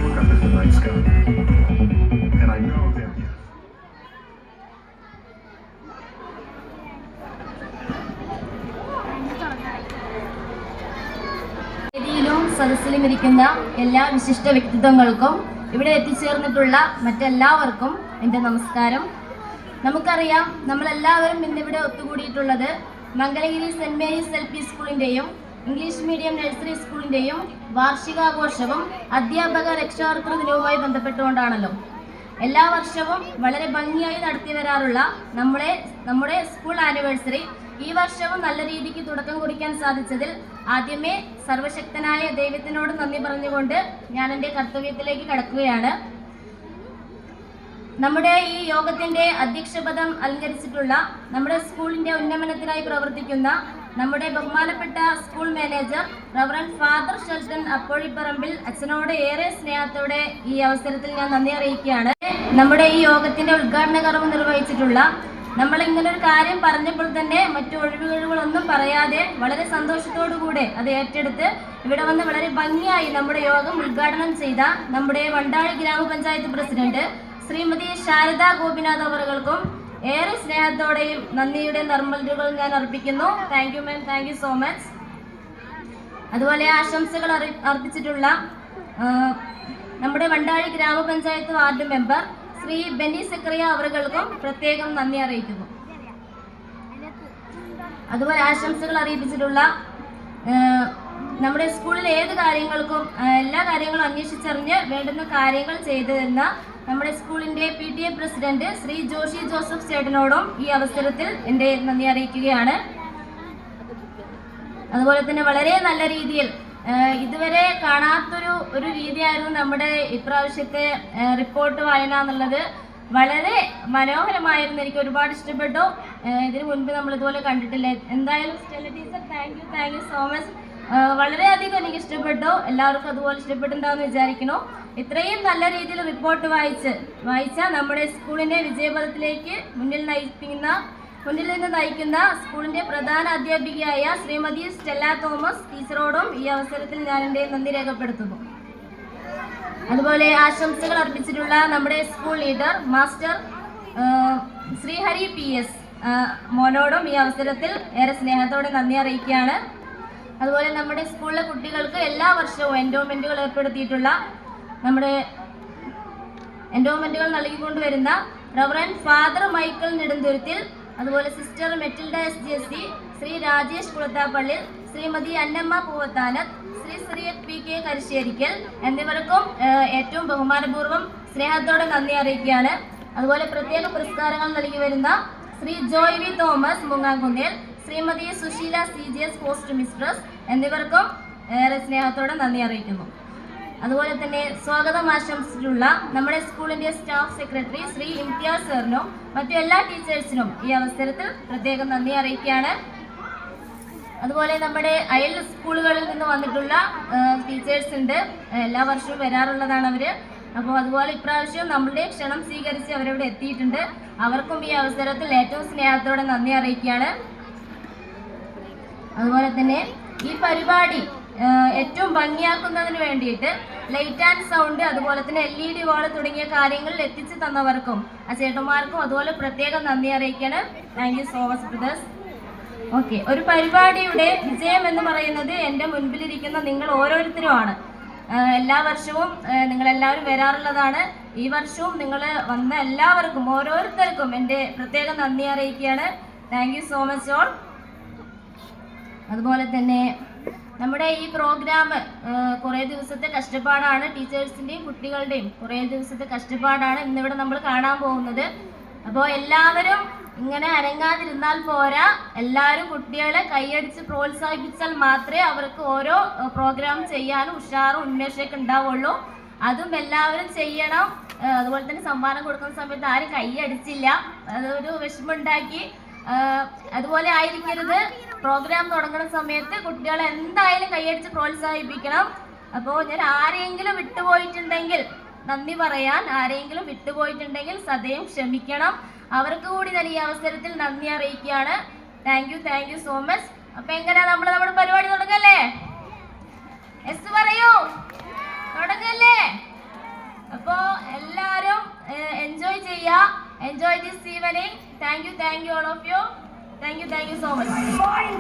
look up at the night sky, and I know that. വേദിയിലും സദസ്സിലും ഇരിക്കുന്ന എല്ലാ വിശിഷ്ട വ്യക്തിത്വങ്ങൾക്കും ഇവിടെ എത്തിച്ചേർന്നിട്ടുള്ള മറ്റെല്ലാവർക്കും എൻ്റെ നമസ്കാരം. നമുക്കറിയാം, നമ്മളെല്ലാവരും ഇന്നിവിടെ ഒത്തുകൂടിയിട്ടുള്ളത് Mangalagiri saint Mary's L P സ്കൂളിൻ്റെയും ഇംഗ്ലീഷ് മീഡിയം നഴ്സറി സ്കൂളിൻ്റെയും വാർഷികാഘോഷവും അധ്യാപക രക്ഷാകർതൃ ദിനവുമായി ബന്ധപ്പെട്ടുകൊണ്ടാണല്ലോ. എല്ലാ വർഷവും വളരെ ഭംഗിയായി നടത്തി വരാറുള്ള നമ്മുടെ സ്കൂൾ ആനിവേഴ്സറി ഈ വർഷവും നല്ല രീതിക്ക് തുടക്കം കുറിക്കാൻ സാധിച്ചതിൽ ആദ്യമേ സർവശക്തനായ ദൈവത്തിനോട് നന്ദി പറഞ്ഞുകൊണ്ട് ഞാൻ എൻ്റെ കർത്തവ്യത്തിലേക്ക് കടക്കുകയാണ്. നമ്മുടെ ഈ യോഗത്തിൻ്റെ അധ്യക്ഷപദം അലങ്കരിച്ചിട്ടുള്ള നമ്മുടെ സ്കൂളിൻ്റെ ഉന്നമനത്തിനായി പ്രവർത്തിക്കുന്ന നമ്മുടെ ബഹുമാനപ്പെട്ട school manager reverend father Shelton Appozhipparambil അച്ഛനോട് ഏറെ സ്നേഹത്തോടെ ഈ അവസരത്തിൽ ഞാൻ നന്ദി അറിയിക്കുകയാണ്. നമ്മുടെ ഈ യോഗത്തിൻ്റെ ഉദ്ഘാടന കർമ്മം നിർവഹിച്ചിട്ടുള്ള നമ്മൾ ഇങ്ങനൊരു കാര്യം പറഞ്ഞപ്പോൾ തന്നെ മറ്റു ഒഴിവുകളൊന്നും പറയാതെ വളരെ സന്തോഷത്തോടുകൂടെ അത് ഏറ്റെടുത്ത് ഇവിടെ വന്ന് വളരെ ഭംഗിയായി നമ്മുടെ യോഗം ഉദ്ഘാടനം ചെയ്ത നമ്മുടെ വണ്ടാഴി ഗ്രാമപഞ്ചായത്ത് പ്രസിഡന്റ് ശ്രീമതി ശാരദ ഗോപിനാഥ് അവർകൾക്കും ഏറെ സ്നേഹത്തോടെയും നന്ദിയുടെ നർമ്മലുകൾ ഞാൻ അർപ്പിക്കുന്നു. Thank you ma'am, thank you so much. അതുപോലെ ആശംസകൾ അർപ്പിച്ചിട്ടുള്ള നമ്മുടെ വണ്ടാഴി ഗ്രാമപഞ്ചായത്ത് വാർഡ് മെമ്പർ ശ്രീ ബെന്നി സെക്രിയ അവർകൾക്കും പ്രത്യേകം നന്ദി അറിയിക്കുന്നു. അതുപോലെ ആശംസകൾ അറിയിപ്പിച്ചിട്ടുള്ള നമ്മുടെ സ്കൂളിൽ ഏത് കാര്യങ്ങൾക്കും എല്ലാ കാര്യങ്ങളും അന്വേഷിച്ചറിഞ്ഞ് വേണ്ടുന്ന കാര്യങ്ങൾ ചെയ്തു തരുന്ന നമ്മുടെ സ്കൂളിൻ്റെ PTA president Shri Joshi Joseph ചേട്ടനോടും ഈ അവസരത്തിൽ എൻ്റെ നന്ദി അറിയിക്കുകയാണ്. അതുപോലെ തന്നെ വളരെ നല്ല രീതിയിൽ ഇതുവരെ കാണാത്തൊരു രീതിയായിരുന്നു നമ്മുടെ ഇപ്രാവശ്യത്തെ റിപ്പോർട്ട് വായന എന്നുള്ളത്. വളരെ മനോഹരമായിരുന്നു, എനിക്ക് ഒരുപാട് ഇഷ്ടപ്പെട്ടു. ഇതിനു മുൻപ് നമ്മൾ ഇതുപോലെ കണ്ടിട്ടില്ല. എന്തായാലും Stella teacher thank you so much. വളരെയധികം എനിക്ക് ഇഷ്ടപ്പെട്ടു. എല്ലാവർക്കും അതുപോലെ ഇഷ്ടപ്പെട്ടുണ്ടാവുമെന്ന് വിചാരിക്കുന്നു. ഇത്രയും നല്ല രീതിയിൽ റിപ്പോർട്ട് വായിച്ച നമ്മുടെ സ്കൂളിനെ വിജയപഥത്തിലേക്ക് മുന്നിൽ നിന്ന് നയിക്കുന്ന സ്കൂളിന്റെ പ്രധാന അധ്യാപികയായ ശ്രീമതി സ്റ്റെല്ല തോമസ് ടീച്ചറോടും ഈ അവസരത്തിൽ ഞാൻ എൻ്റെ നന്ദി രേഖപ്പെടുത്തുന്നു. അതുപോലെ ആശംസകൾ അർപ്പിച്ചിട്ടുള്ള നമ്മുടെ school leader master Shrihari PS മോനോടും ഈ അവസരത്തിൽ ഏറെ സ്നേഹത്തോടെ നന്ദി അറിയിക്കുകയാണ്. അതുപോലെ നമ്മുടെ സ്കൂളിലെ കുട്ടികൾക്ക് എല്ലാ വർഷവും എൻഡോമെന്റുകൾ ഏർപ്പെടുത്തിയിട്ടുള്ള നമ്മുടെ എൻഡോമെന്റുകൾ നൽകിക്കൊണ്ടുവരുന്ന റവറൻഡ് ഫാദർ മൈക്കിൾ നെടുന്തുരുത്തിൽ, അതുപോലെ sister Metilda SGSC, Shri Rajesh Kulathappallil, Shrimati Annamma Poovathanath, Shri Cyriac PK Karisserikkal എന്നിവർക്കും ഏറ്റവും ബഹുമാനപൂർവ്വം സ്നേഹത്തോടെ നന്ദി അറിയിക്കുകയാണ്. അതുപോലെ പ്രത്യേക പുരസ്കാരങ്ങൾ നൽകി വരുന്ന Shri Joy V Thomas Mungankunnel, Shrimati Susheela CGS post mistress എന്നിവർക്കും ഏറെ സ്നേഹത്തോടെ നന്ദി അറിയിക്കുന്നു. അതുപോലെ തന്നെ സ്വാഗതം ആശംസിച്ചിട്ടുള്ള നമ്മുടെ സ്കൂളിൻ്റെ സ്റ്റാഫ് സെക്രട്ടറി ശ്രീ ഇംതിയാസ് സാറിനും മറ്റു എല്ലാ ടീച്ചേഴ്സിനും ഈ അവസരത്തിൽ പ്രത്യേകം നന്ദി അറിയിക്കുകയാണ്. അതുപോലെ നമ്മുടെ അയൽ സ്കൂളുകളിൽ നിന്ന് വന്നിട്ടുള്ള ടീച്ചേഴ്സ് ഉണ്ട്, എല്ലാ വർഷവും വരാറുള്ളതാണ് അവർ. അപ്പോൾ അതുപോലെ ഇപ്രാവശ്യം നമ്മളുടെ ക്ഷണം സ്വീകരിച്ച് അവരവിടെ എത്തിയിട്ടുണ്ട്. അവർക്കും ഈ അവസരത്തിൽ ഏറ്റവും സ്നേഹത്തോടെ നന്ദി അറിയിക്കുകയാണ്. അതുപോലെ തന്നെ ഈ പരിപാടി ഏറ്റവും ഭംഗിയാക്കുന്നതിന് വേണ്ടിയിട്ട് ലൈറ്റ് ആൻഡ് സൗണ്ട്, അതുപോലെ തന്നെ LED വാള് തുടങ്ങിയ കാര്യങ്ങളിൽ എത്തിച്ചു തന്നവർക്കും ആ ചേട്ടന്മാർക്കും അതുപോലെ പ്രത്യേകം നന്ദി അറിയിക്കണം. Thank you so much brothers. Okay, ഒരു പരിപാടിയുടെ വിജയം എന്ന് പറയുന്നത് എൻ്റെ മുൻപിലിരിക്കുന്ന നിങ്ങൾ ഓരോരുത്തരുമാണ്. എല്ലാ വർഷവും നിങ്ങളെല്ലാവരും വരാറുള്ളതാണ്. ഈ വർഷവും നിങ്ങൾ വന്ന എല്ലാവർക്കും ഓരോരുത്തർക്കും എൻ്റെ പ്രത്യേകം നന്ദി അറിയിക്കുകയാണ്. Thank you so much all. അതുപോലെ തന്നെ നമ്മുടെ ഈ പ്രോഗ്രാം കുറേ ദിവസത്തെ കഷ്ടപ്പാടാണ്, ടീച്ചേഴ്സിൻ്റെയും കുട്ടികളുടെയും കുറേ ദിവസത്തെ കഷ്ടപ്പാടാണ് ഇന്നിവിടെ നമ്മൾ കാണാൻ പോകുന്നത്. അപ്പോൾ എല്ലാവരും ഇങ്ങനെ അനങ്ങാതിരുന്നാൽ പോരാ, എല്ലാവരും കുട്ടികളെ കൈയടിച്ച് പ്രോത്സാഹിപ്പിച്ചാൽ മാത്രമേ അവർക്ക് ഓരോ പ്രോഗ്രാം ചെയ്യാനും ഉഷാറും ഉന്മേഷമൊക്കെ ഉണ്ടാവുള്ളൂ. അതും എല്ലാവരും ചെയ്യണം. അതുപോലെ തന്നെ സമ്മാനം കൊടുക്കുന്ന സമയത്ത് ആരും കൈയടിച്ചില്ല, അതൊരു വിഷമമുണ്ടാക്കി. അതുപോലെ ആയിരിക്കരുത്. പ്രോഗ്രാം തുടങ്ങുന്ന സമയത്ത് കുട്ടികളെ എന്തായാലും കൈയടിച്ച് പ്രോത്സാഹിപ്പിക്കണം. അപ്പോൾ ഞാൻ ആരെങ്കിലും വിട്ടുപോയിട്ടുണ്ടെങ്കിൽ നന്ദി പറയാൻ, ആരെങ്കിലും വിട്ടുപോയിട്ടുണ്ടെങ്കിൽ സദയം ക്ഷമിക്കണം. അവർക്ക് കൂടി ഞാൻ ഈ അവസരത്തിൽ നന്ദി അറിയിക്കുകയാണ്. Thank you so much. അപ്പൊ എങ്ങനെയാ നമ്മുടെ പരിപാടി തുടങ്ങല്ലേ? എസ് പറയൂ, തുടങ്ങല്ലേ? enjoy this evening. Thank you all of you. Thank you so much.